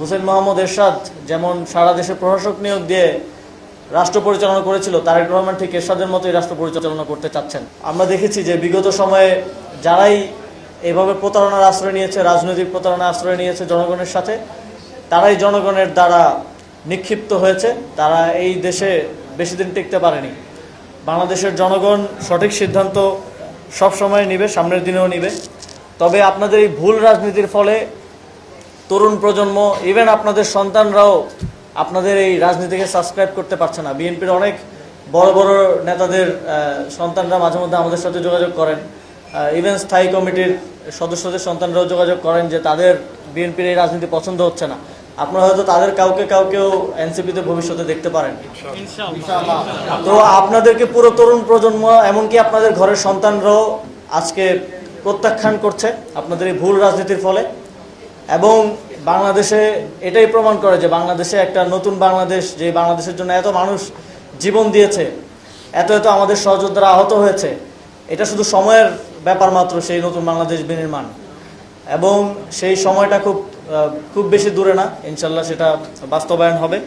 হোসেন মোহাম্মদ এরশাদ যেমন সারা দেশে প্রশাসক নিয়োগ দিয়ে রাষ্ট্র পরিচালনা করেছিল, তারেক রহমান ঠিক এরশাদের মতোই রাষ্ট্র পরিচালনা করতে চাচ্ছেন। আমরা দেখেছি যে বিগত সময়ে যারাই এভাবে প্রতারণার আশ্রয় নিয়েছে, রাজনৈতিক প্রতারণার আশ্রয় নিয়েছে জনগণের সাথে, তারাই জনগণের দ্বারা নিক্ষিপ্ত হয়েছে। তারা এই দেশে বেশি দিন টিকতে পারেনি। বাংলাদেশের জনগণ সঠিক সিদ্ধান্ত সব সময় নিবে, সামনের দিনেও নিবে। তবে আপনাদের এই ভুল রাজনীতির ফলে তরুণ প্রজন্ম, ইভেন আপনাদের সন্তানরাও আপনাদের এই রাজনীতিকে সাবস্ক্রাইব করতে পারছে না। বিএনপির অনেক বড় বড় নেতাদের সন্তানরা মাঝে মধ্যে আমাদের সাথে যোগাযোগ করেন, ইভেন স্থায়ী কমিটির সদস্যদের সন্তানরাও যোগাযোগ করেন যে তাদের বিএনপির এই রাজনীতি পছন্দ হচ্ছে না। আপনারা হয়তো তাদের কাউকেও এনসিপিতে ভবিষ্যতে দেখতে পারেন। তো আপনাদেরকে পুরো তরুণ প্রজন্ম, এমনকি আপনাদের ঘরের সন্তানরাও আজকে প্রত্যাখ্যান করছে আপনাদের এই ভুল রাজনীতির ফলে। এবং বাংলাদেশে এটাই প্রমাণ করে যে বাংলাদেশে একটা নতুন বাংলাদেশ, যে বাংলাদেশের জন্য এত মানুষ জীবন দিয়েছে, এত আমাদের সহযোদ্ধারা আহত হয়েছে, এটা শুধু সময়ের ব্যাপার মাত্র সেই নতুন বাংলাদেশ বিনির্মাণ। এবং সেই সময়টা খুব বেশি দূরে না, ইনশাল্লাহ সেটা বাস্তবায়ন হবে।